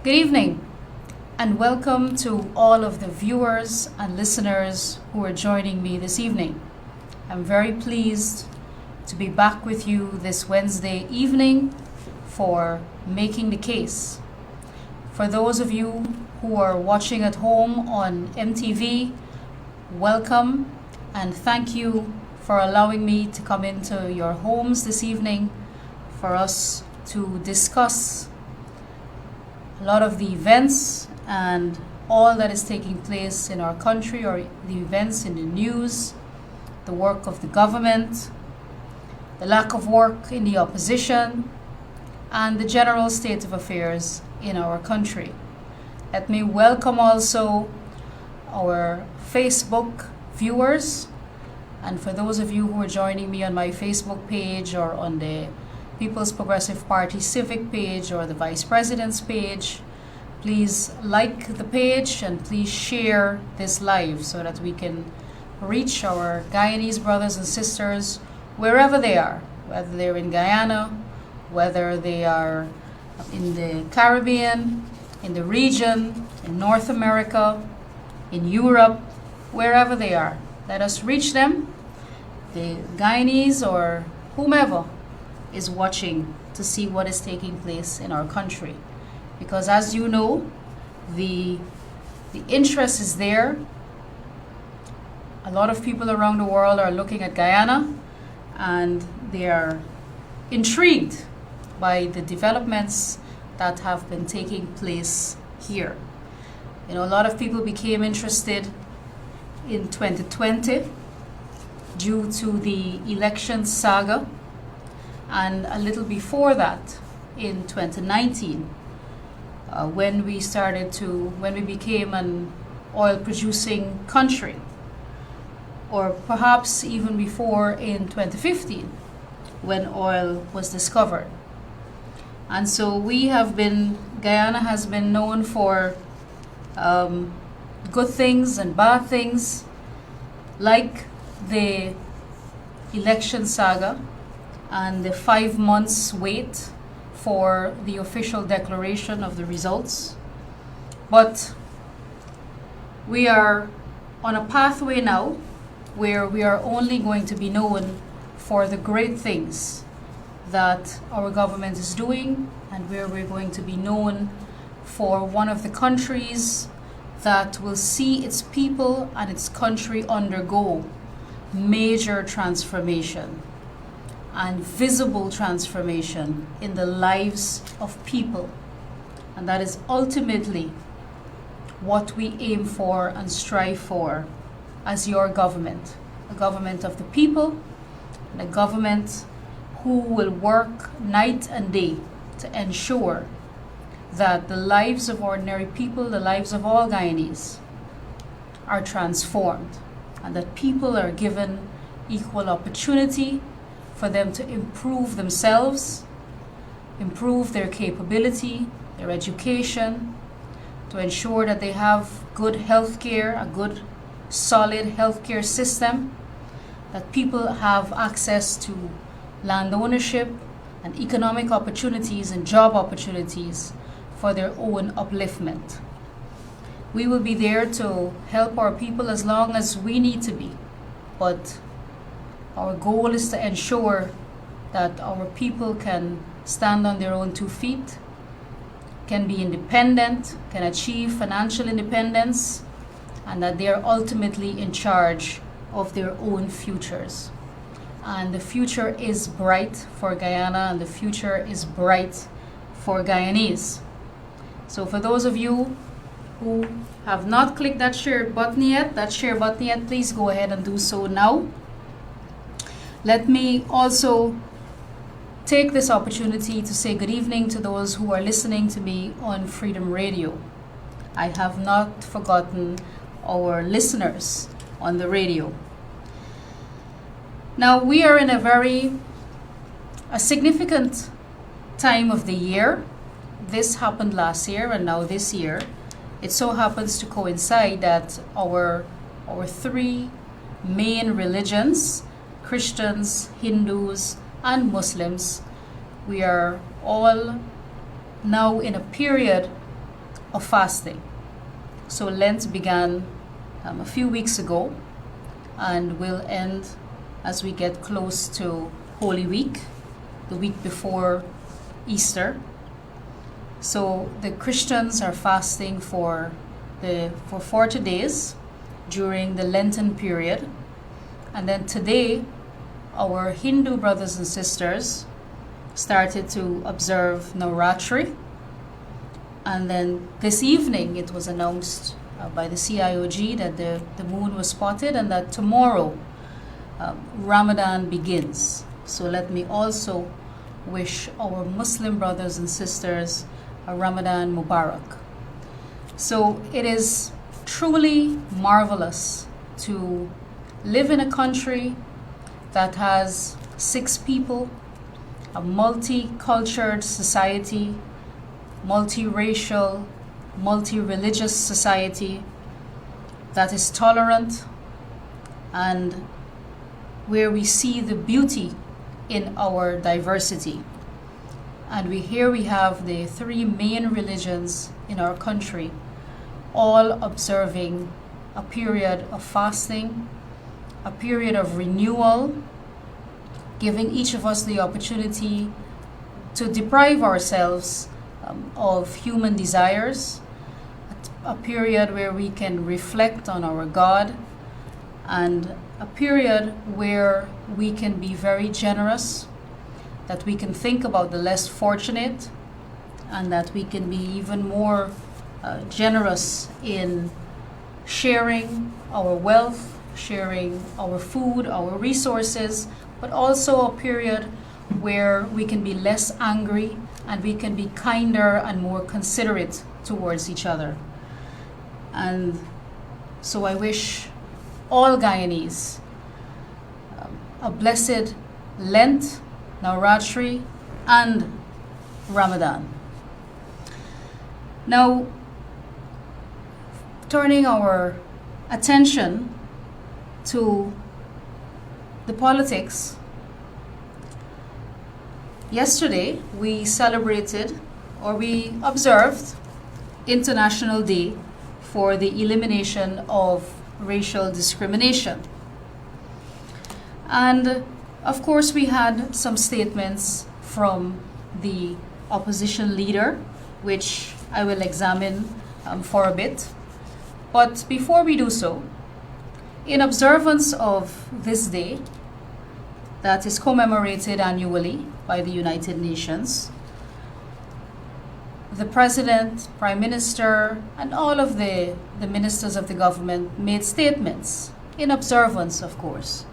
Good evening, and welcome to all of the viewers and listeners who are joining me this evening. I'm very pleased to be back with you this Wednesday evening for Making the Case. For those of you who are watching at home on MTV, welcome and thank you for allowing me to come into your homes this evening for us to discuss a lot of the events and all that is taking place in our country, or the events in the news, the work of the government, the lack of work in the opposition, and the general state of affairs in our country. Let me welcome also our Facebook viewers, and for those of you who are joining me on my Facebook page or on the People's Progressive Party civic page or the Vice President's page, please like the page and please share this live so that we can reach our Guyanese brothers and sisters wherever they are, whether they're in Guyana, whether they are in the Caribbean, in the region, in North America, in Europe, wherever they are. Let us reach them, the Guyanese or whomever is watching, to see what is taking place in our country. Because as you know, the interest is there. A lot of people around the world are looking at Guyana and they are intrigued by the developments that have been taking place here. You know, a lot of people became interested in 2020 due to the election saga, and a little before that in 2019 when we became an oil producing country, or perhaps even before in 2015 when oil was discovered. And so Guyana has been known for good things and bad things, like the election saga and the 5 months wait for the official declaration of the results. But we are on a pathway now where we are only going to be known for the great things that our government is doing, and where we're going to be known for one of the countries that will see its people and its country undergo major transformation and visible transformation in the lives of people. And that is ultimately what we aim for and strive for as your government, a government of the people, and a government who will work night and day to ensure that the lives of ordinary people, the lives of all Guyanese, are transformed, and that people are given equal opportunity for them to improve themselves, improve their capability, their education, to ensure that they have good health care, a good solid healthcare system, that people have access to land ownership and economic opportunities and job opportunities for their own upliftment. We will be there to help our people as long as we need to be, but our goal is to ensure that our people can stand on their own 2 feet, can be independent, can achieve financial independence, and that they are ultimately in charge of their own futures. And the future is bright for Guyana, and the future is bright for Guyanese. So for those of you who have not clicked that share button yet, please go ahead and do so now. Let me also take this opportunity to say good evening to those who are listening to me on Freedom Radio. I have not forgotten our listeners on the radio. Now, we are in a significant time of the year. This happened last year and now this year. It so happens to coincide that our 3 main religions, Christians, Hindus, and Muslims, we are all now in a period of fasting. So Lent began a few weeks ago and will end as we get close to Holy Week, the week before Easter. So the Christians are fasting for 40 days during the Lenten period. And then today, our Hindu brothers and sisters started to observe Navratri. And then this evening, it was announced by the CIOG that the moon was spotted and that tomorrow Ramadan begins. So let me also wish our Muslim brothers and sisters a Ramadan Mubarak. So it is truly marvelous to live in a country that has 6 people, a multicultural society, multiracial, multi-religious society that is tolerant, and where we see the beauty in our diversity. And we have the 3 main religions in our country all observing a period of fasting, a period of renewal, giving each of us the opportunity to deprive ourselves of human desires, a period where we can reflect on our God, and a period where we can be very generous, that we can think about the less fortunate, and that we can be even more generous in sharing our wealth, sharing our food, our resources, but also a period where we can be less angry and we can be kinder and more considerate towards each other. And so I wish all Guyanese a blessed Lent, Navratri, and Ramadan. Now, turning our attention to the politics, yesterday we observed International Day for the elimination of racial discrimination. And of course we had some statements from the opposition leader, which I will examine for a bit. But before we do so, in observance of this day that is commemorated annually by the United Nations, the President, Prime Minister, and all of the ministers of the government made statements in observance, of course,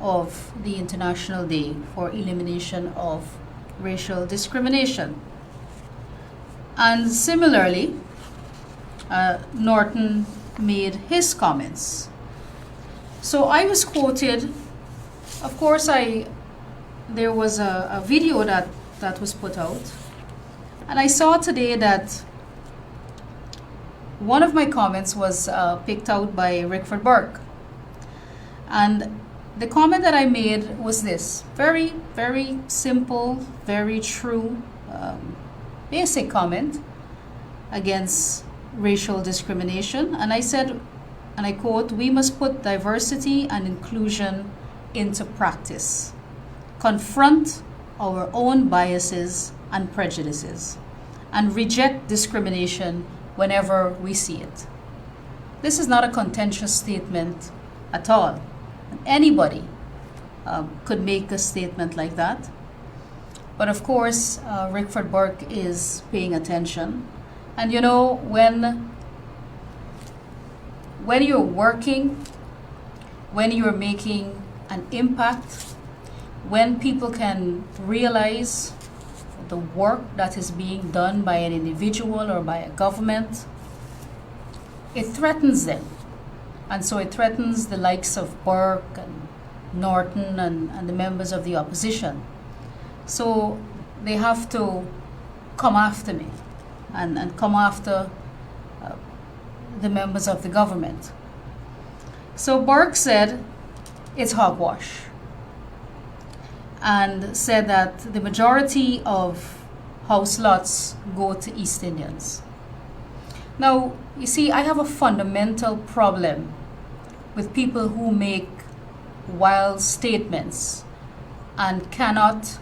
of the International Day for Elimination of Racial Discrimination. And similarly, Norton made his comments. So I was quoted, of course, there was a video that was put out, and I saw today that one of my comments was picked out by Rickford Burke. And the comment that I made was this, very, very simple, very true, basic comment against racial discrimination. And I said, and I quote, "We must put diversity and inclusion into practice. Confront our own biases and prejudices, and reject discrimination whenever we see it." This is not a contentious statement at all. Anybody could make a statement like that. But of course, Rickford Burke is paying attention. And you know, when you're working, when you're making an impact, when people can realize the work that is being done by an individual or by a government, it threatens them. And so it threatens the likes of Burke and Norton and the members of the opposition. So they have to come after me and come after the members of the government. So Burke said it's hogwash, and said that the majority of house lots go to East Indians. Now, you see, I have a fundamental problem with people who make wild statements and cannot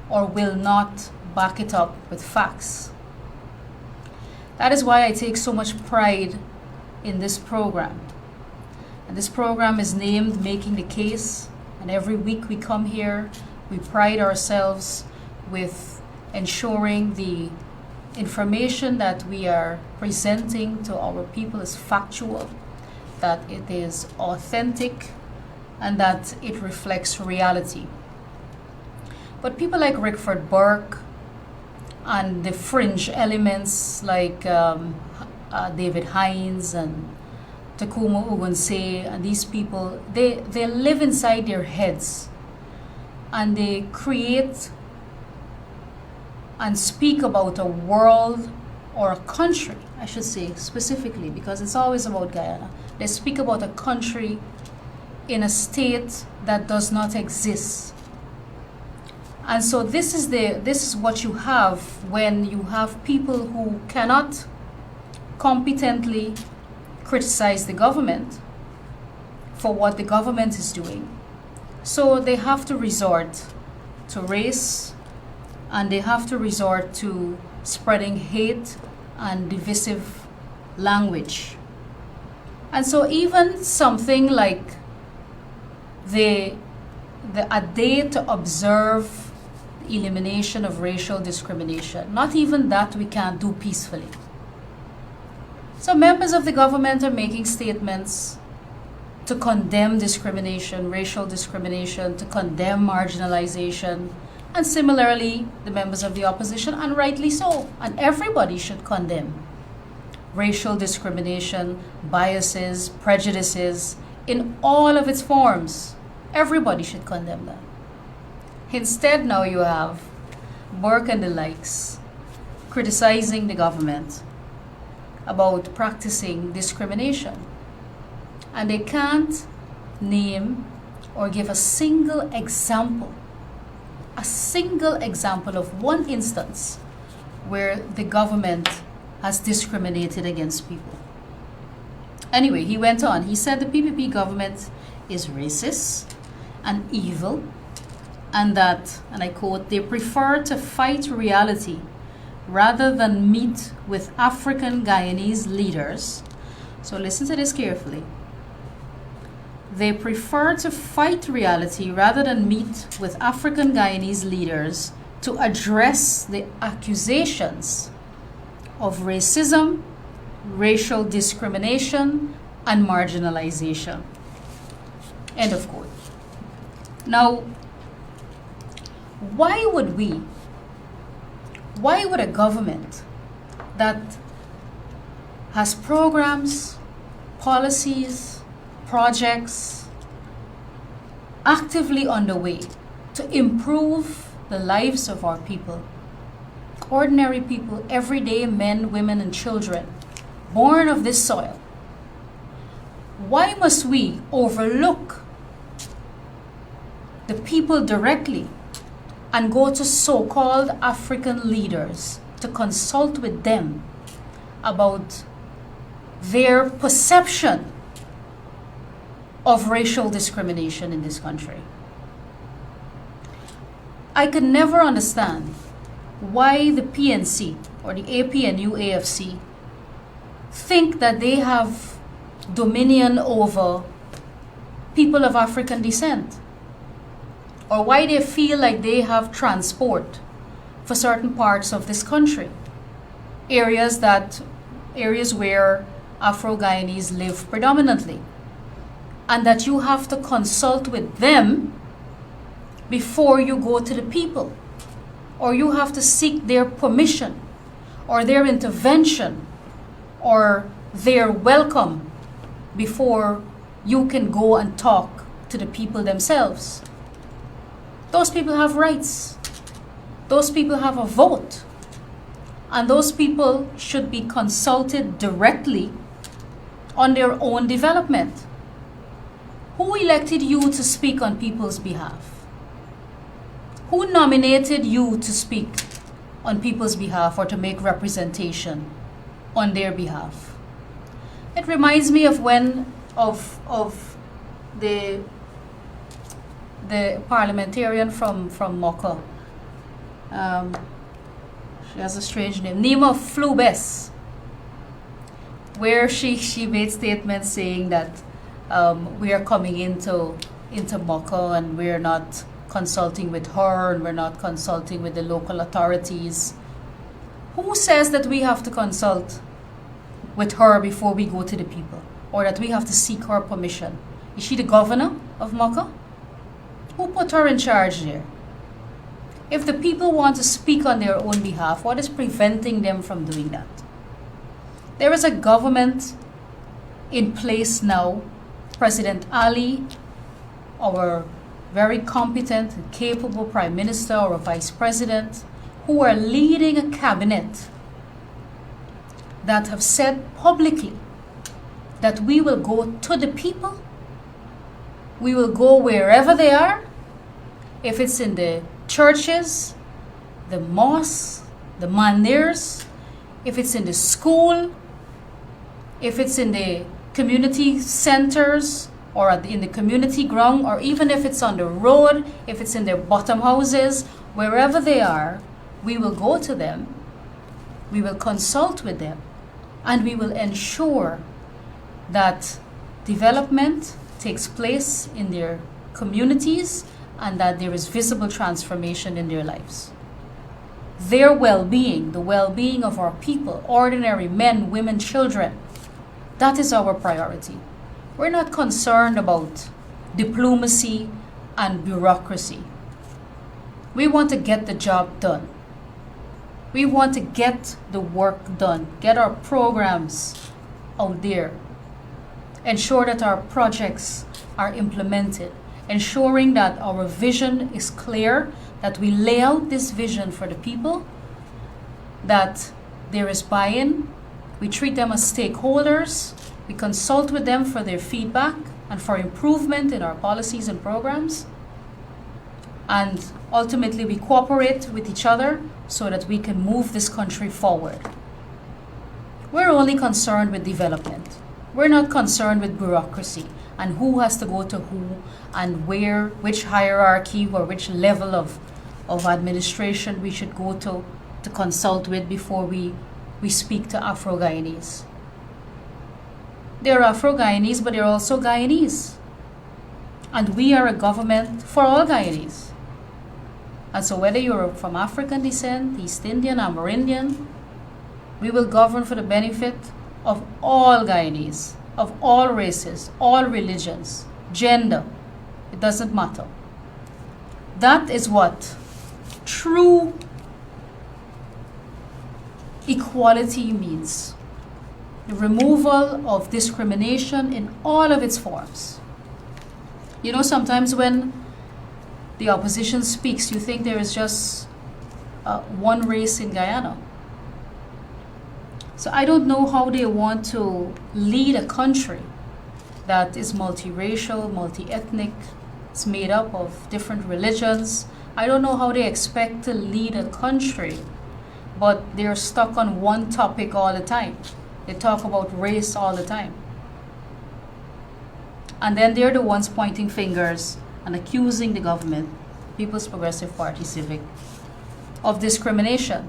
or will not back it up with facts. That is why I take so much pride in this program. And this program is named Making the Case, and every week we come here, we pride ourselves with ensuring the information that we are presenting to our people is factual, that it is authentic, and that it reflects reality. But people like Rickford Burke and the fringe elements like David Hines and Takuma Ugonse and these people, they live inside their heads and they create and speak about a world or a country, I should say specifically, because it's always about Guyana. They speak about a country in a state that does not exist. And so this is what you have when you have people who cannot competently criticize the government for what the government is doing. So they have to resort to race, and they have to resort to spreading hate and divisive language. And so even something like a day to observe the elimination of racial discrimination, not even that we can't do peacefully. So members of the government are making statements to condemn discrimination, racial discrimination, to condemn marginalization, and similarly, the members of the opposition, and rightly so, and everybody should condemn racial discrimination, biases, prejudices, in all of its forms. Everybody should condemn that. Instead, now you have Burke and the likes criticizing the government about practicing discrimination. And they can't name or give a single example of one instance where the government has discriminated against people. Anyway, he went on. He said the PPP government is racist and evil, and that, and I quote, they prefer to fight reality rather than meet with African Guyanese leaders. So listen to this carefully. They prefer to fight reality rather than meet with African Guyanese leaders to address the accusations of racism, racial discrimination, and marginalization. End of quote. Now, why would a government that has programs, policies, projects actively underway to improve the lives of our people, ordinary people, everyday men, women, and children born of this soil, why must we overlook the people directly and go to so-called African leaders to consult with them about their perception of racial discrimination in this country? I could never understand why the PNC or the APNU AFC think that they have dominion over people of African descent, or why they feel like they have transport for certain parts of this country, areas where Afro-Guyanese live predominantly, and that you have to consult with them before you go to the people, or you have to seek their permission or their intervention or their welcome before you can go and talk to the people themselves. Those people have rights. Those people have a vote. And those people should be consulted directly on their own development. Who elected you to speak on people's behalf? Who nominated you to speak on people's behalf or to make representation on their behalf. It reminds me of when of the parliamentarian from Mocha. She has a strange name, Nima Flubes, where she made statements saying that we are coming into Mocha and we're not consulting with her and we're not consulting with the local authorities. Who says that we have to consult with her before we go to the people, or that we have to seek her permission? Is she the governor of Mocha? Who put her in charge there? If the people want to speak on their own behalf, what is preventing them from doing that? There is a government in place now, President Ali, our very competent and capable Prime Minister or Vice President, who are leading a cabinet that have said publicly that we will go to the people, we will go wherever they are, if it's in the churches, the mosques, the mandirs, if it's in the school, if it's in the community centers or in the community ground, or even if it's on the road, if it's in their bottom houses, wherever they are, we will go to them, we will consult with them, and we will ensure that development takes place in their communities and that there is visible transformation in their lives. Their well-being, the well-being of our people, ordinary men, women, children, that is our priority. We're not concerned about diplomacy and bureaucracy. We want to get the job done. We want to get the work done, get our programs out there, ensure that our projects are implemented, ensuring that our vision is clear, that we lay out this vision for the people, that there is buy-in, we treat them as stakeholders, we consult with them for their feedback and for improvement in our policies and programs, and ultimately we cooperate with each other so that we can move this country forward. We're only concerned with development. We're not concerned with bureaucracy and who has to go to who and where, which hierarchy or which level of administration we should go to consult with before we speak to Afro-Guyanese. They're Afro-Guyanese, but they're also Guyanese. And we are a government for all Guyanese. And so whether you're from African descent, East Indian, Amerindian, we will govern for the benefit of all Guyanese, of all races, all religions, gender. It doesn't matter. That is what true equality means. The removal of discrimination in all of its forms. You know, sometimes when the opposition speaks, you think there is just one race in Guyana. So I don't know how they want to lead a country that is multiracial, multi-ethnic, it's made up of different religions. I don't know how they expect to lead a country, but they're stuck on one topic all the time. They talk about race all the time. And then they're the ones pointing fingers and accusing the government, People's Progressive Party Civic, of discrimination.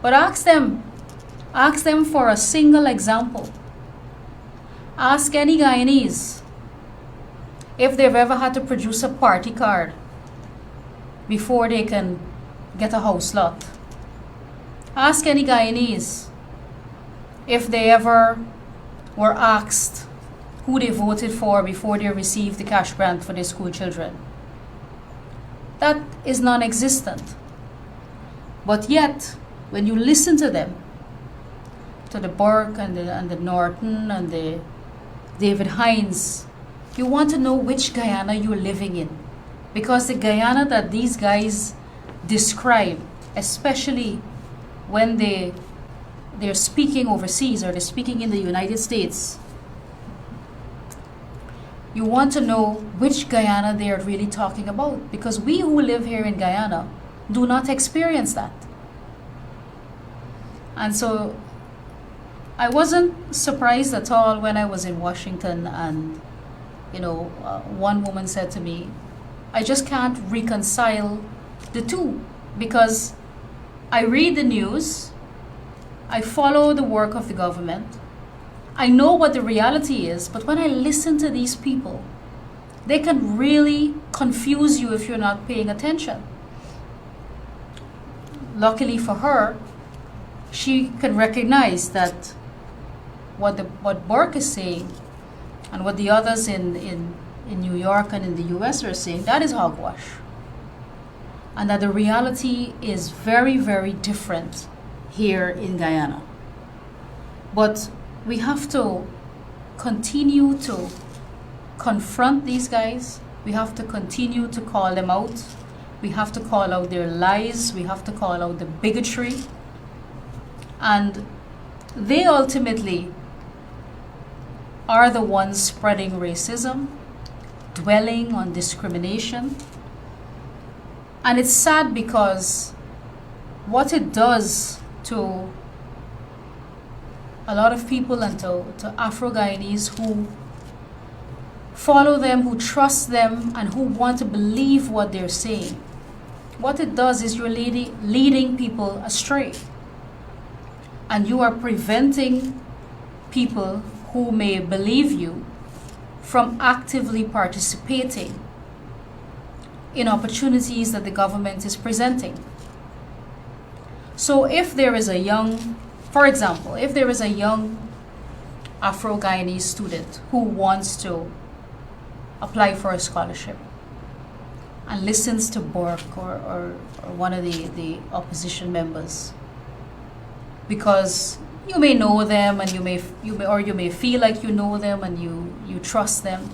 But ask them for a single example. Ask any Guyanese if they've ever had to produce a party card before they can get a house lot. Ask any Guyanese if they ever were asked who they voted for before they received the cash grant for their school children. That is non-existent. But yet, when you listen to them, to the Burke and the Norton and the David Hines, you want to know which Guyana you're living in. Because the Guyana that these guys describe, especially when they're speaking overseas or they're speaking in the United States, you want to know which Guyana they are really talking about, because we who live here in Guyana do not experience that. And so I wasn't surprised at all when I was in Washington and, one woman said to me, I just can't reconcile the two because I read the news, I follow the work of the government, I know what the reality is, but when I listen to these people, they can really confuse you if you're not paying attention. Luckily for her, she can recognize that what Burke is saying and what the others in New York and in the US are saying, that is hogwash. And that the reality is very, very different here in Guyana. But we have to continue to confront these guys. We have to continue to call them out. We have to call out their lies. We have to call out the bigotry. And they ultimately are the ones spreading racism, dwelling on discrimination. And it's sad because what it does to a lot of people and to Afro-Guyanese who follow them, who trust them, and who want to believe what they're saying. What it does is you're leading people astray. And you are preventing people who may believe you from actively participating in opportunities that the government is presenting. So if there is a young, for example, if there is a young Afro-Guyanese student who wants to apply for a scholarship and listens to Burke or one of the opposition members, because you may know them and you may feel like you know them and you trust them,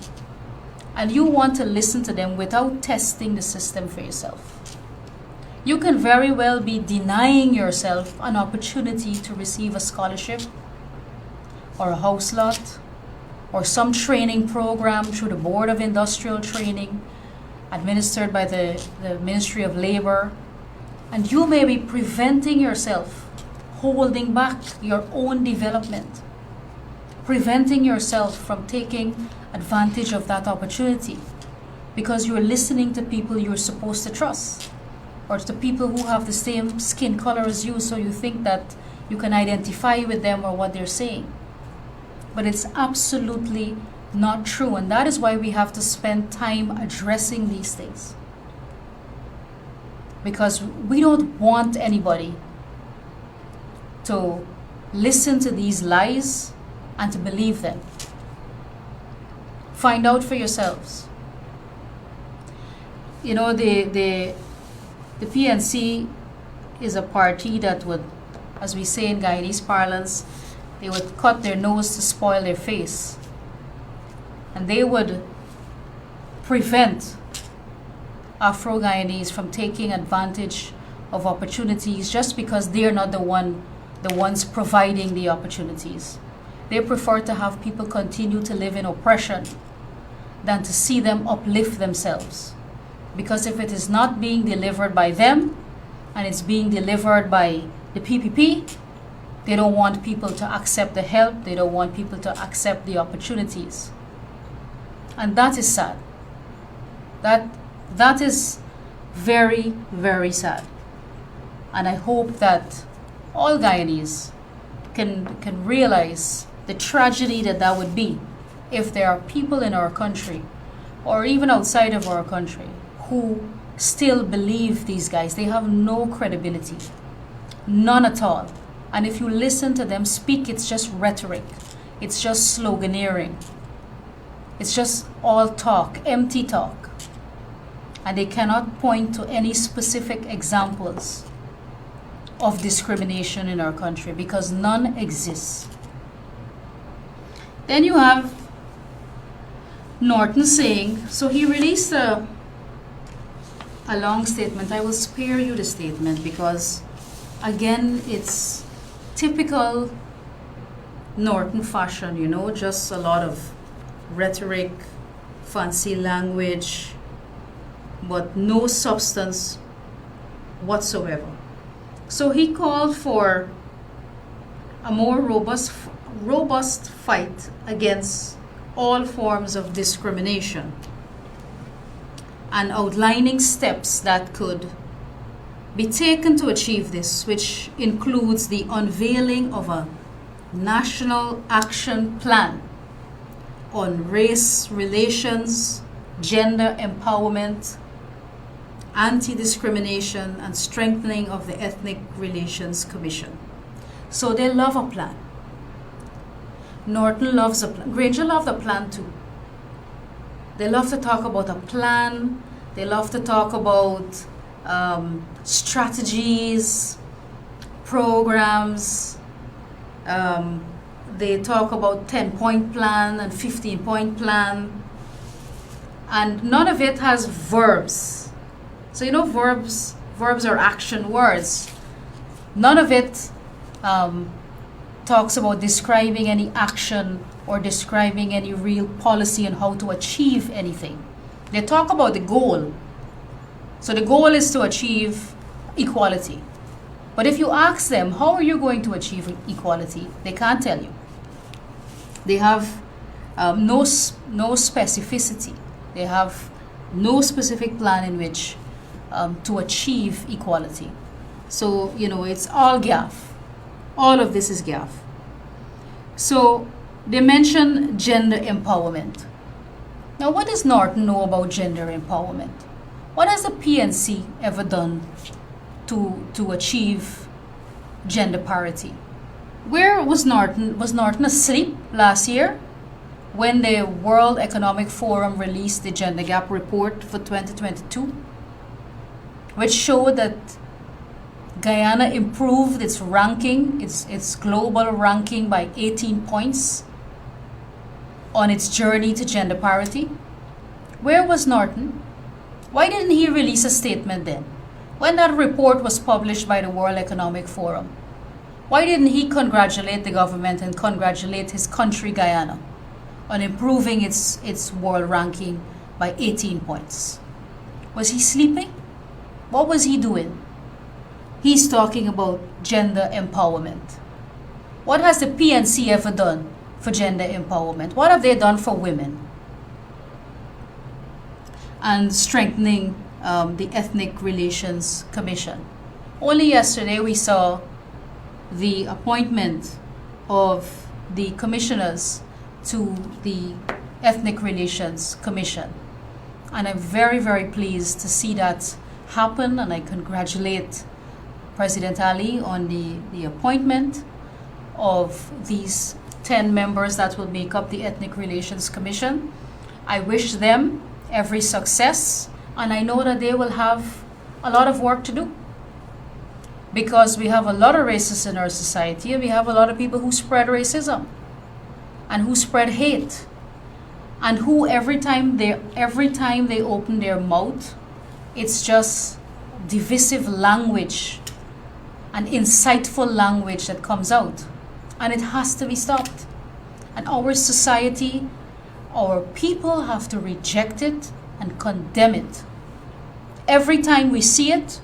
and you want to listen to them without testing the system for yourself. You can very well be denying yourself an opportunity to receive a scholarship or a house lot or some training program through the Board of Industrial Training administered by the Ministry of Labor. And you may be preventing yourself, holding back your own development, preventing yourself from taking advantage of that opportunity because you're listening to people you're supposed to trust, or to people who have the same skin color as you, so you think that you can identify with them or what they're saying. But it's absolutely not true, and that is why we have to spend time addressing these things. Because we don't want anybody to listen to these lies and to believe them. Find out for yourselves. You know, the PNC is a party that would, as we say in Guyanese parlance, they would cut their nose to spoil their face. And they would prevent Afro-Guyanese from taking advantage of opportunities just because they're not the ones providing the opportunities. They prefer to have people continue to live in oppression than to see them uplift themselves. Because if it is not being delivered by them and it's being delivered by the PPP, they don't want people to accept the help, they don't want people to accept the opportunities. And that is sad. That is very, very sad. And I hope that all Guyanese can realize the tragedy that would be if there are people in our country or even outside of our country who still believe these guys. They have no credibility, none at all. And if you listen to them speak, it's just rhetoric, it's just sloganeering, it's just all talk, empty talk. And they cannot point to any specific examples of discrimination in our country because none exists. Then you have Norton saying, so he released a long statement. I will spare you the statement because, again, it's typical Norton fashion, you know, just a lot of rhetoric, fancy language, but no substance whatsoever. So he called for a more robust fight against all forms of discrimination, and outlining steps that could be taken to achieve this, which includes the unveiling of a national action plan on race relations, gender empowerment, anti-discrimination, and strengthening of the Ethnic Relations Commission. So they love a plan. Norton loves a plan. Granger loved a plan too. They love to talk about a plan. They love to talk about strategies, programs. They talk about 10-point plan and 15-point plan. And none of it has verbs. So you know verbs are action words. None of it talks about describing any action or describing any real policy on how to achieve anything. They talk about the goal. So the goal is to achieve equality. But if you ask them, how are you going to achieve equality? They can't tell you. They have no specificity. They have no specific plan in which to achieve equality. So, it's all gaff. All of this is gaff. So they mention gender empowerment. Now, what does Norton know about gender empowerment? What has the PNC ever done to achieve gender parity? Where was Norton? Was Norton asleep last year when the World Economic Forum released the Gender Gap Report for 2022, which showed that Guyana improved its ranking, its global ranking by 18 points on its journey to gender parity? Where was Norton? Why didn't he release a statement then, when that report was published by the World Economic Forum? Why didn't he congratulate the government and congratulate his country, Guyana, on improving its world ranking by 18 points? Was he sleeping? What was he doing? He's talking about gender empowerment. What has the PNC ever done for gender empowerment? What have they done for women? And strengthening the Ethnic Relations Commission. Only yesterday we saw the appointment of the commissioners to the Ethnic Relations Commission. And I'm very, very pleased to see that happen, and I congratulate President Ali on the appointment of these 10 members that will make up the Ethnic Relations Commission. I wish them every success, and I know that they will have a lot of work to do, because we have a lot of racists in our society, and we have a lot of people who spread racism and who spread hate, and who every time they open their mouth, it's just divisive language and insightful language that comes out, and it has to be stopped. And our society, our people have to reject it and condemn it. Every time we see it,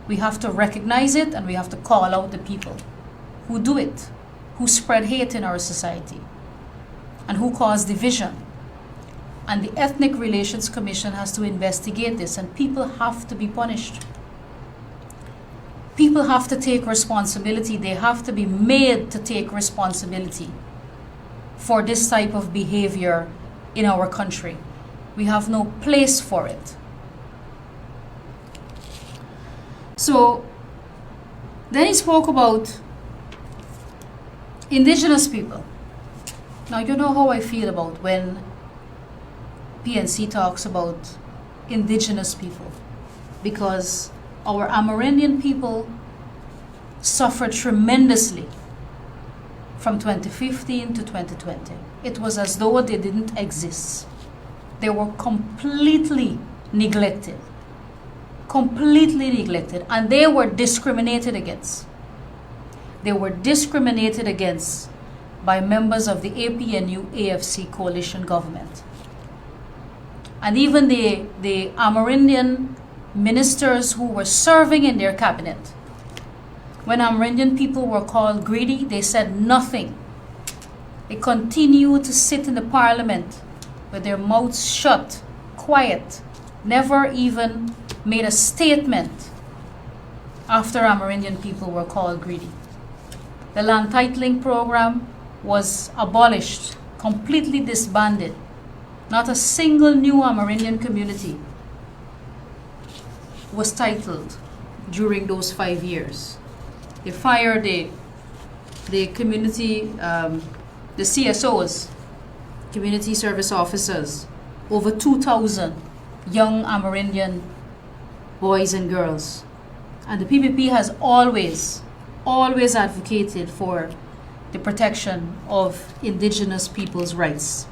we have to recognize it, and we have to call out the people who do it, who spread hate in our society, and who cause division. And the Ethnic Relations Commission has to investigate this, and people have to be punished. People have to take responsibility. They have to be made to take responsibility for this type of behavior in our country. We have no place for it. So then he spoke about indigenous people. Now, you know how I feel about when PNC talks about indigenous people, because our Amerindian people suffered tremendously from 2015 to 2020. It was as though they didn't exist. They were completely neglected, and they were discriminated against. They were discriminated against by members of the APNU-AFC coalition government. And even the Amerindian ministers who were serving in their cabinet When Amerindian people were called greedy, they said nothing. They continued to sit in the parliament with their mouths shut, quiet, never even made a statement after Amerindian people were called greedy. The land titling program was abolished, completely disbanded. Not a single new Amerindian community was titled during those 5 years. They fired the community, the CSOs, community service officers, over 2,000 young Amerindian boys and girls. And the PPP has always advocated for the protection of indigenous people's rights.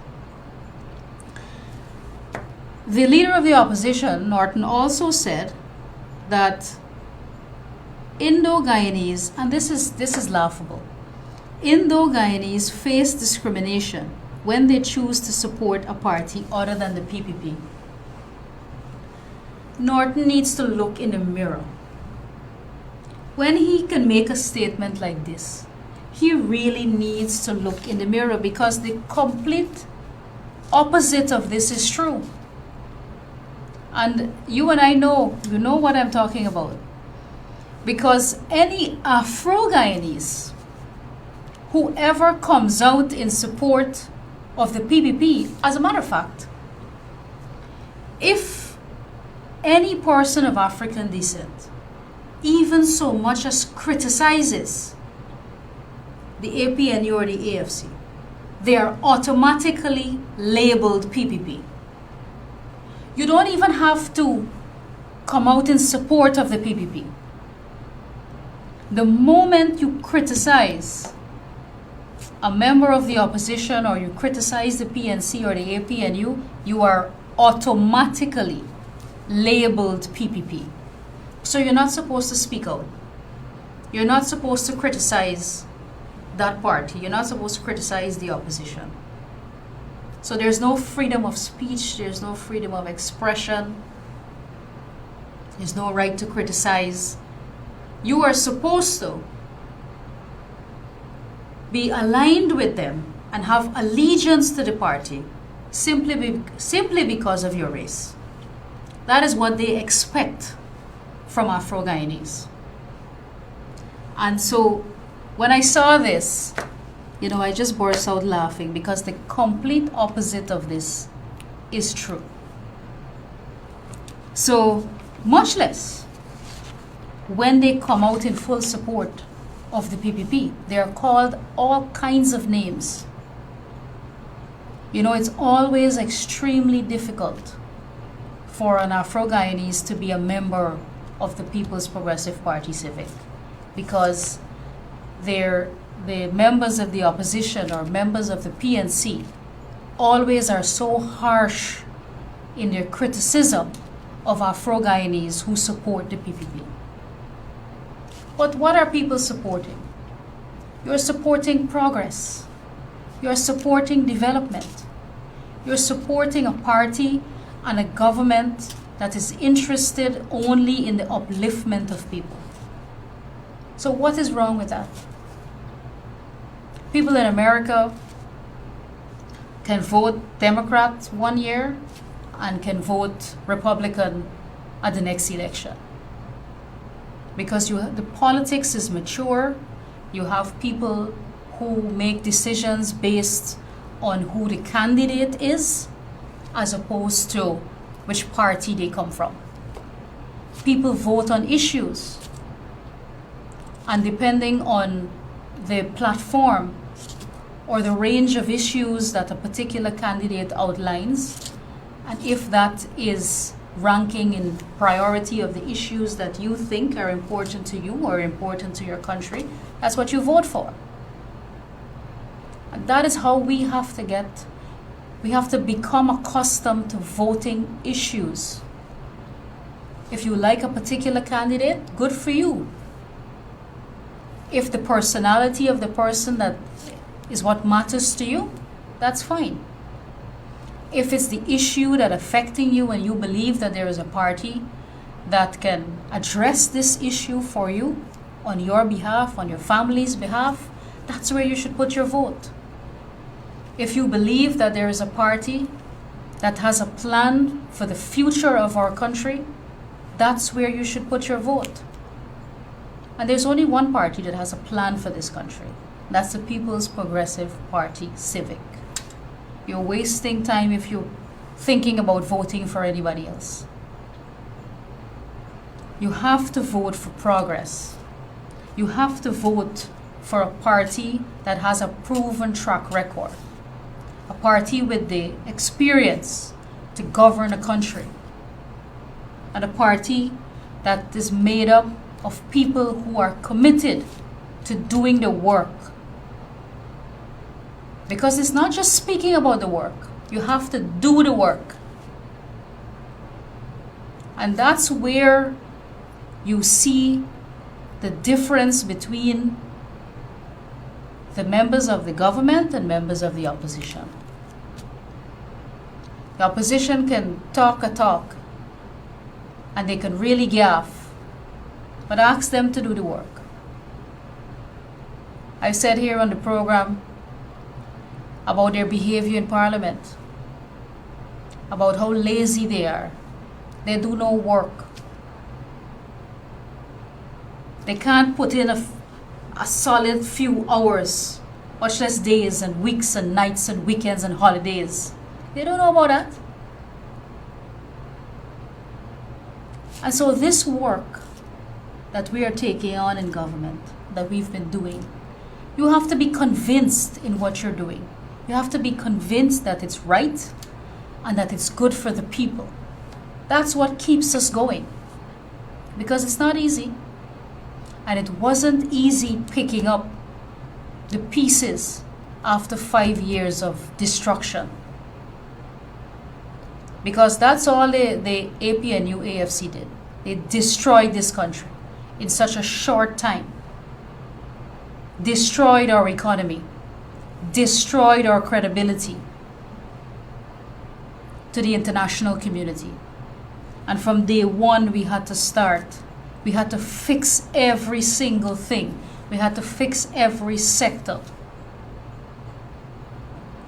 The leader of the opposition, Norton, also said that Indo-Guyanese, and this is laughable, Indo-Guyanese face discrimination when they choose to support a party other than the PPP. Norton needs to look in the mirror. When he can make a statement like this, he really needs to look in the mirror, because the complete opposite of this is true. And you and I know, you know what I'm talking about. Because any Afro-Guyanese, whoever comes out in support of the PPP, as a matter of fact, if any person of African descent even so much as criticizes the APNU or the AFC, they are automatically labeled PPP. You don't even have to come out in support of the PPP. The moment you criticize a member of the opposition, or you criticize the PNC or the APNU, you are automatically labeled PPP. So you're not supposed to speak out. You're not supposed to criticize that party. You're not supposed to criticize the opposition. So there's no freedom of speech, there's no freedom of expression, there's no right to criticize. You are supposed to be aligned with them and have allegiance to the party simply because of your race. That is what they expect from Afro-Guyanese. And so when I saw this, I just burst out laughing, because the complete opposite of this is true. So much less when they come out in full support of the PPP, they are called all kinds of names. It's always extremely difficult for an Afro-Guyanese to be a member of the People's Progressive Party Civic, because the members of the opposition or members of the PNC always are so harsh in their criticism of Afro-Guyanese who support the PPP. But what are people supporting? You're supporting progress. You're supporting development. You're supporting a party and a government that is interested only in the upliftment of people. So what is wrong with that? People in America can vote Democrat one year and can vote Republican at the next election. Because the politics is mature, you have people who make decisions based on who the candidate is, as opposed to which party they come from. People vote on issues, and depending on the platform or the range of issues that a particular candidate outlines, and if that is ranking in priority of the issues that you think are important to you or important to your country, that's what you vote for. And that is how we have to become accustomed to voting issues. If you like a particular candidate, good for you. If the personality of the person that is what matters to you, that's fine. If it's the issue that affecting you and you believe that there is a party that can address this issue for you, on your behalf, on your family's behalf, that's where you should put your vote. If you believe that there is a party that has a plan for the future of our country, that's where you should put your vote. And there's only one party that has a plan for this country. That's the People's Progressive Party, Civic. You're wasting time if you're thinking about voting for anybody else. You have to vote for progress. You have to vote for a party that has a proven track record. A party with the experience to govern a country. And a party that is made up of people who are committed to doing the work. Because it's not just speaking about the work. You have to do the work. And that's where you see the difference between the members of the government and members of the opposition. The opposition can talk a talk and they can really gaffe, but ask them to do the work. I said here on the program about their behavior in Parliament, about how lazy they are. They do no work. They can't put in a solid few hours, much less days and weeks and nights and weekends and holidays. They don't know about that. And so this work that we are taking on in government, that we've been doing, you have to be convinced in what you're doing. You have to be convinced that it's right and that it's good for the people. That's what keeps us going. Because it's not easy. And it wasn't easy picking up the pieces after 5 years of destruction. Because that's all the APNU AFC did. They destroyed this country in such a short time. Destroyed our economy. Destroyed our credibility to the international community. And from day one, we had to start. We had to fix every single thing. We had to fix every sector.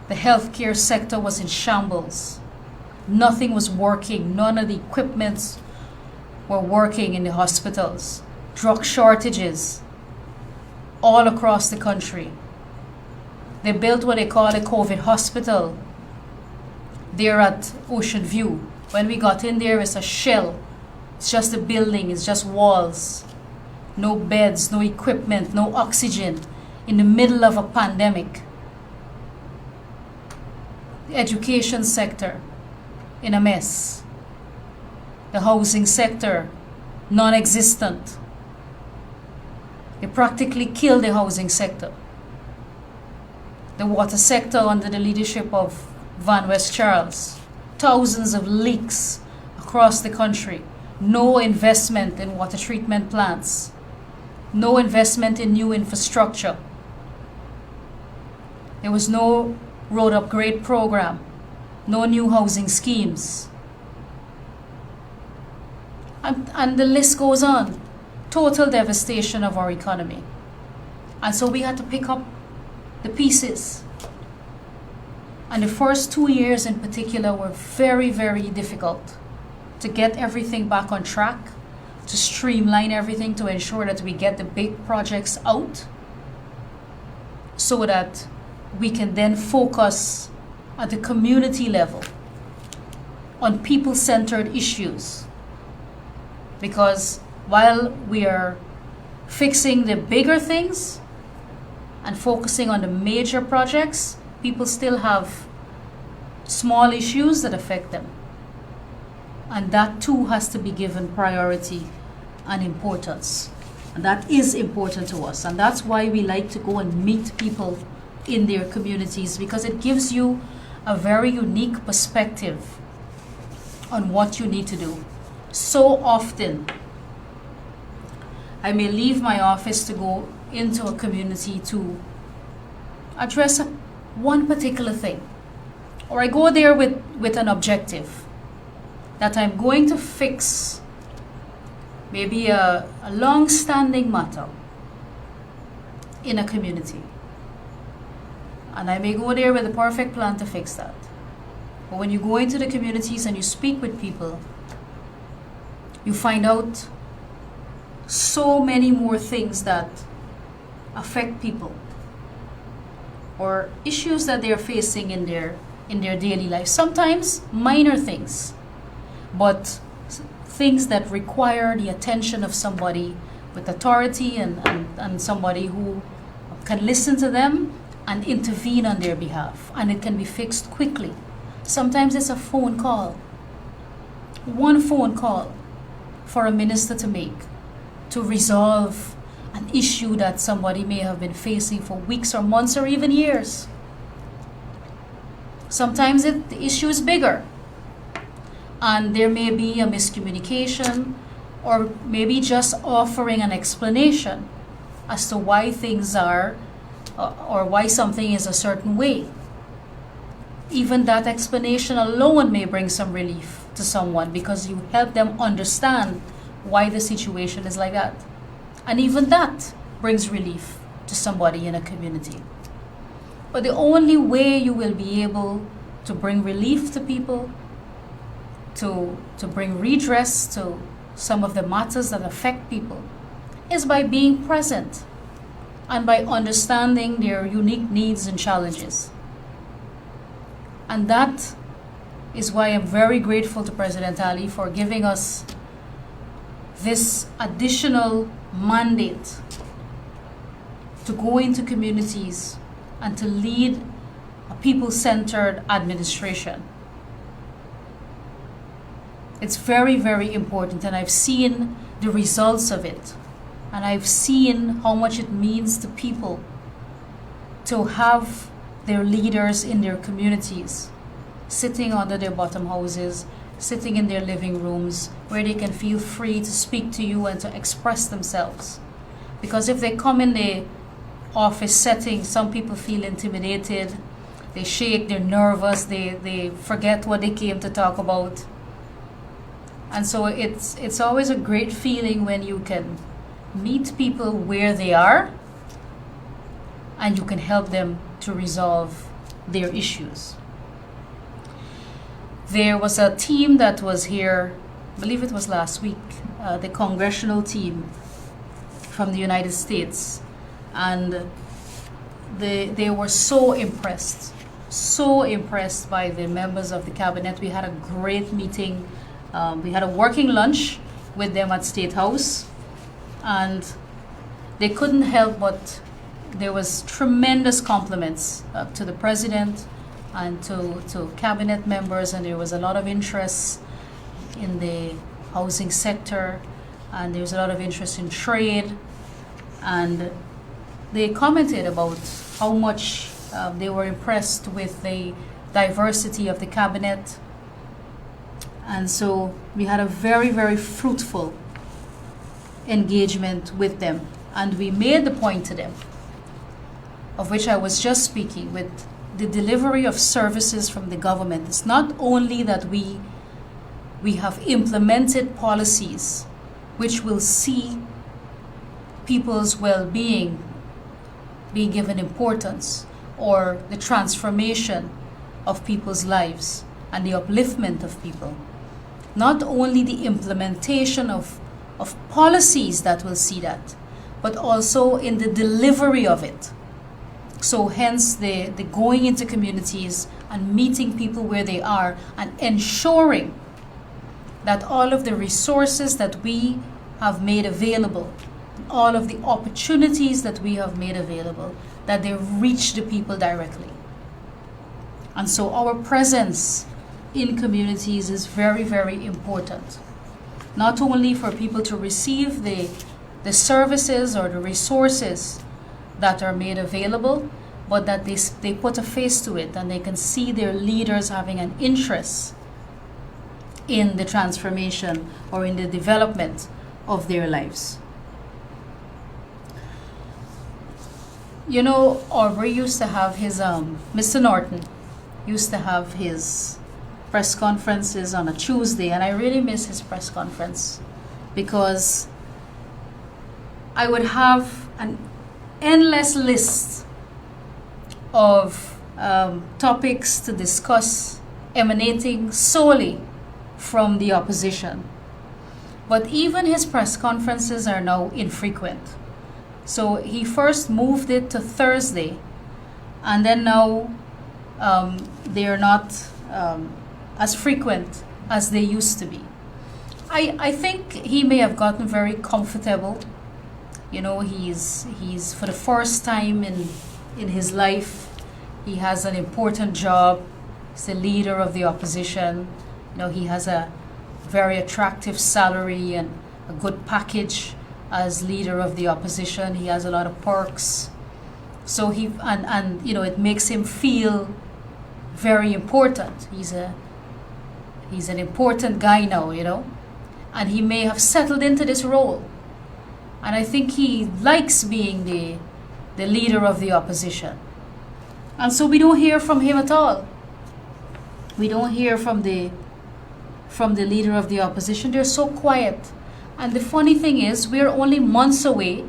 The healthcare sector was in shambles. Nothing was working. None of the equipments were working in the hospitals. Drug shortages all across the country. They built what they call a COVID hospital there at Ocean View. When we got in there, it's a shell. It's just a building, it's just walls. No beds, no equipment, no oxygen in the middle of a pandemic. The education sector in a mess. The housing sector non-existent. They practically killed the housing sector. The water sector under the leadership of Van West Charles. Thousands of leaks across the country. No investment in water treatment plants. No investment in new infrastructure. There was no road upgrade program. No new housing schemes. And the list goes on. Total devastation of our economy. And so we had to pick up the pieces. And the first 2 years in particular were very, very difficult to get everything back on track, to streamline everything, to ensure that we get the big projects out so that we can then focus at the community level on people-centered issues. Because while we are fixing the bigger things and focusing on the major projects, people still have small issues that affect them. And that too has to be given priority and importance. And that is important to us. And that's why we like to go and meet people in their communities, because it gives you a very unique perspective on what you need to do. So often, I may leave my office to go into a community to address one particular thing. Or I go there with an objective that I'm going to fix maybe a long-standing matter in a community. And I may go there with a perfect plan to fix that. But when you go into the communities and you speak with people, you find out so many more things that affect people, or issues that they're facing in their daily life. Sometimes minor things, but things that require the attention of somebody with authority and somebody who can listen to them and intervene on their behalf, and it can be fixed quickly. Sometimes it's a phone call, one phone call for a minister to make to resolve an issue that somebody may have been facing for weeks or months or even years. Sometimes the issue is bigger, and there may be a miscommunication, or maybe just offering an explanation as to why things are or why something is a certain way. Even that explanation alone may bring some relief to someone, because you help them understand why the situation is like that. And even that brings relief to somebody in a community. But the only way you will be able to bring relief to people, to bring redress to some of the matters that affect people, is by being present and by understanding their unique needs and challenges. And that is why I'm very grateful to President Ali for giving us this additional mandate to go into communities and to lead a people-centered administration. It's very, very important, and I've seen the results of it. And I've seen how much it means to people to have their leaders in their communities sitting under their bottom houses, sitting in their living rooms, where they can feel free to speak to you and to express themselves. Because if they come in the office setting, some people feel intimidated, they shake, they're nervous, they forget what they came to talk about. And so it's always a great feeling when you can meet people where they are and you can help them to resolve their issues. There was a team that was here, I believe it was last week, the congressional team from the United States, and they were so impressed by the members of the cabinet. We had a great meeting. We had a working lunch with them at State House, and they couldn't help but there was tremendous compliments to the president and to cabinet members, and there was a lot of interest in the housing sector, and there was a lot of interest in trade, and they commented about how much they were impressed with the diversity of the cabinet. And so we had a very, very fruitful engagement with them, and we made the point to them, of which I was just speaking, with the delivery of services from the government. It's not only that we have implemented policies which will see people's well-being being given importance, or the transformation of people's lives and the upliftment of people. Not only the implementation of policies that will see that, but also in the delivery of it. So hence the going into communities and meeting people where they are and ensuring that all of the resources that we have made available, all of the opportunities that we have made available, that they reach the people directly. And so our presence in communities is very, very important. Not only for people to receive the services or the resources that are made available, but that they put a face to it and they can see their leaders having an interest in the transformation or in the development of their lives. You know, Aubrey used to have his, Mr. Norton used to have his press conferences on a Tuesday, and I really miss his press conference, because I would have an endless list of topics to discuss emanating solely from the opposition. But even his press conferences are now infrequent. So he first moved it to Thursday, and then now they are not as frequent as they used to be. I think he may have gotten very comfortable. You know, he's for the first time in his life, he has an important job. He's the leader of the opposition. You know, he has a very attractive salary and a good package as leader of the opposition. He has a lot of perks. So he and you know, it makes him feel very important. He's an important guy now, you know. And he may have settled into this role. And I think he likes being the leader of the opposition. And so we don't hear from him at all. We don't hear from the leader of the opposition. They're so quiet. And the funny thing is, we're only months away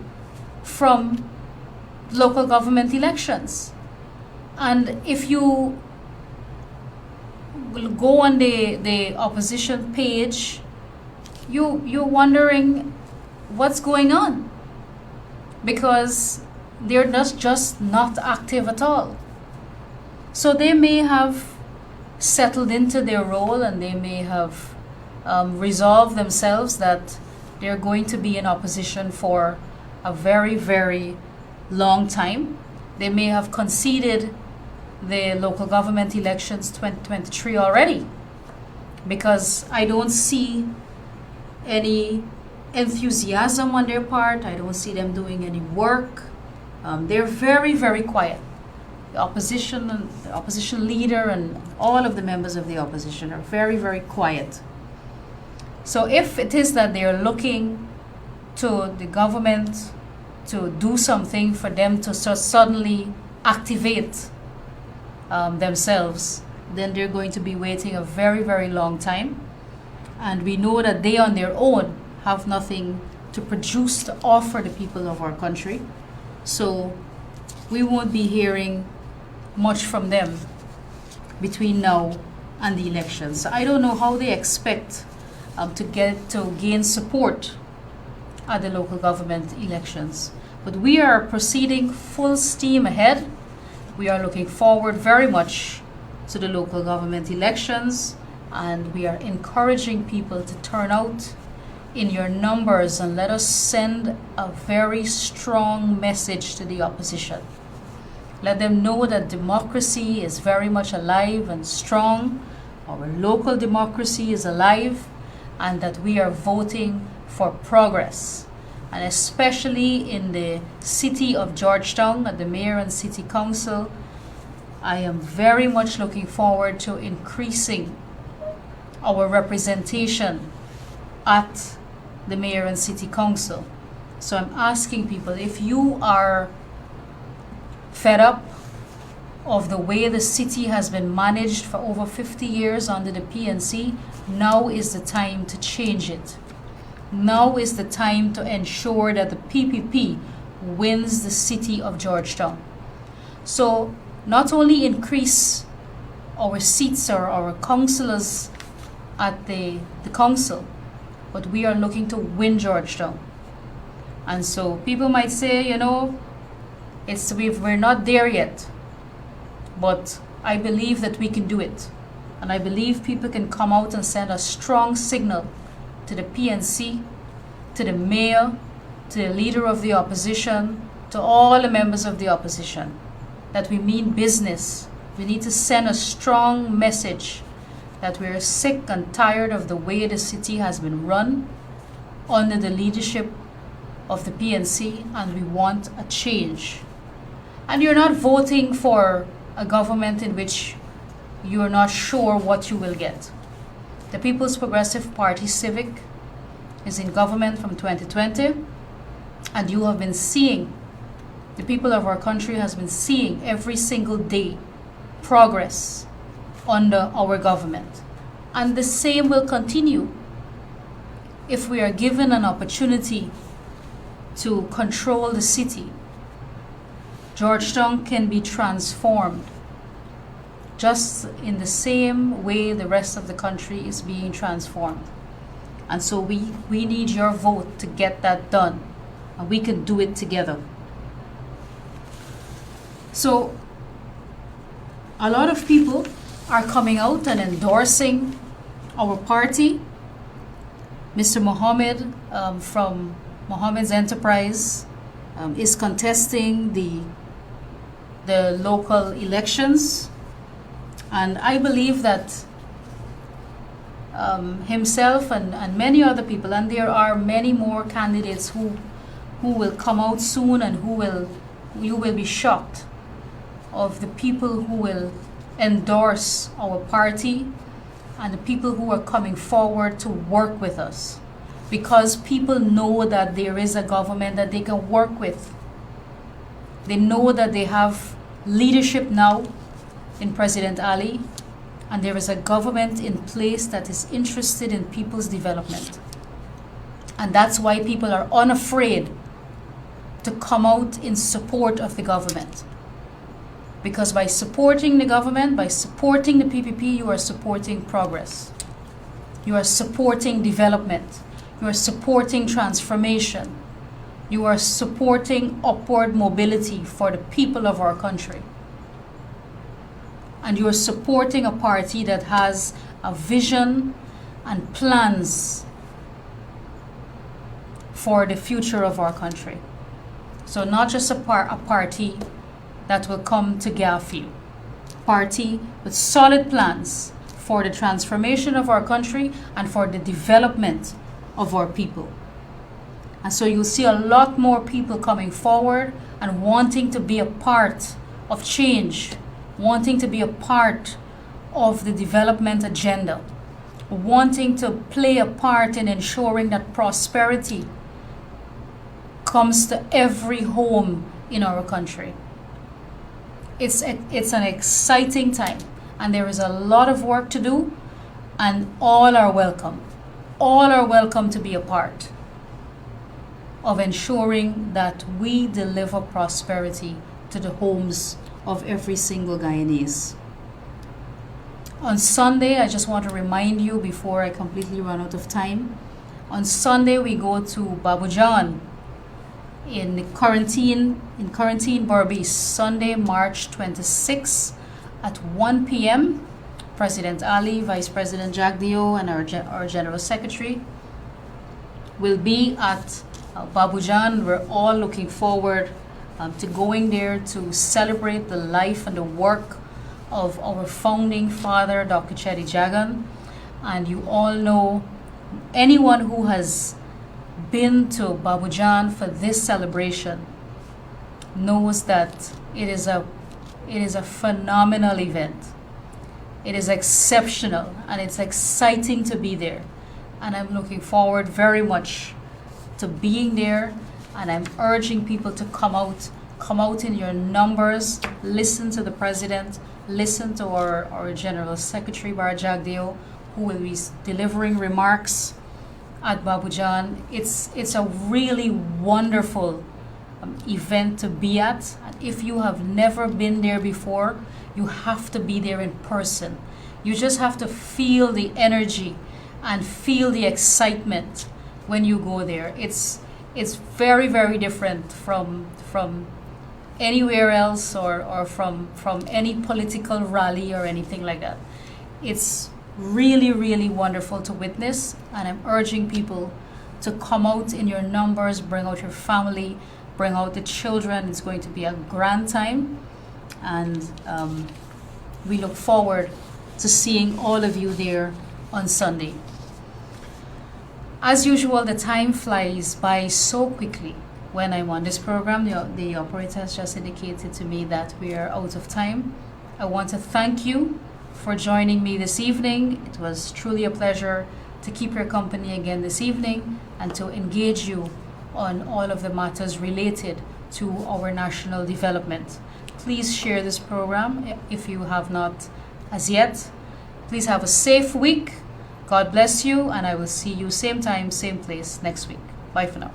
from local government elections. And if you will go on the opposition page, you're wondering what's going on, because they're just not active at all. So they may have settled into their role, and they may have resolved themselves that they're going to be in opposition for a very, very long time. They may have conceded the local government elections 2023 already, because I don't see any enthusiasm on their part. I don't see them doing any work. They're very, very quiet. The opposition leader and all of the members of the opposition are very, very quiet. So if it is that they are looking to the government to do something for them to suddenly activate themselves, then they're going to be waiting a very, very long time. And we know that they on their own have nothing to produce to offer the people of our country. So we won't be hearing much from them between now and the elections. So I don't know how they expect to gain support at the local government elections. But we are proceeding full steam ahead. We are looking forward very much to the local government elections, and we are encouraging people to turn out in your numbers and let us send a very strong message to the opposition. Let them know that democracy is very much alive and strong. Our local democracy is alive, and that we are voting for progress. And especially in the city of Georgetown, at the mayor and city council, I am very much looking forward to increasing our representation at the mayor and city council. So I'm asking people, if you are fed up of the way the city has been managed for over 50 years under the PNC, now is the time to change it. Now is the time to ensure that the PPP wins the city of Georgetown. So not only increase our seats or our councillors at the council, but we are looking to win Georgetown. And so people might say, you know, we're not there yet, but I believe that we can do it. And I believe people can come out and send a strong signal to the PNC, to the mayor, to the leader of the opposition, to all the members of the opposition, that we mean business. We need to send a strong message that we're sick and tired of the way the city has been run under the leadership of the PNC, and we want a change. And you're not voting for a government in which you're not sure what you will get. The People's Progressive Party Civic is in government from 2020, and you have been seeing, the people of our country has been seeing every single day progress under our government. And the same will continue if we are given an opportunity to control the city, Georgetown can be transformed just in the same way the rest of the country is being transformed. And so we need your vote to get that done. And we can do it together. So a lot of people are coming out and endorsing our party. Mr. Mohammed from Mohammed's Enterprise is contesting the local elections. And I believe that himself and many other people, and there are many more candidates who will come out soon, and you will be shocked of the people who will endorse our party and the people who are coming forward to work with us, because people know that there is a government that they can work with. They know that they have leadership now in President Ali, and there is a government in place that is interested in people's development. And that's why people are unafraid to come out in support of the government. Because by supporting the government, by supporting the PPP, you are supporting progress. You are supporting development. You are supporting transformation. You are supporting upward mobility for the people of our country. And you are supporting a party that has a vision and plans for the future of our country. So not just a party that will come to gaffe you. Party with solid plans for the transformation of our country and for the development of our people. And so you'll see a lot more people coming forward and wanting to be a part of change, wanting to be a part of the development agenda, wanting to play a part in ensuring that prosperity comes to every home in our country. It's an exciting time, and there is a lot of work to do, and all are welcome. All are welcome to be a part of ensuring that we deliver prosperity to the homes of every single Guyanese. On Sunday, I just want to remind you before I completely run out of time, on Sunday we go to Babu John in quarantine Berbice, Sunday, March 26 at 1 p.m. President Ali, Vice President Jagdeo, and our General Secretary will be at Babu John. We're all looking forward to going there to celebrate the life and the work of our founding father, Dr. Chedi Jagan. And you all know, anyone who has been to Babu John for this celebration knows that it is a phenomenal event. It is exceptional, and it's exciting to be there. And I'm looking forward very much to being there, and I'm urging people to come out in your numbers, listen to the president, listen to our General Secretary, Bar Jagdeo, who will be delivering remarks at Babu John. It's a really wonderful event to be at. And if you have never been there before, you have to be there in person. You just have to feel the energy and feel the excitement when you go there. It's very, very different from anywhere else or from any political rally or anything like that. It's really, really wonderful to witness, and I'm urging people to come out in your numbers, bring out your family, bring out the children. It's going to be a grand time, and we look forward to seeing all of you there on Sunday. As usual, the time flies by so quickly when I'm on this program. The operator has just indicated to me that we are out of time. I want to thank you for joining me this evening. It was truly a pleasure to keep your company again this evening and to engage you on all of the matters related to our national development. Please share this program if you have not as yet. Please have a safe week. God bless you, and I will see you same time, same place next week. Bye for now.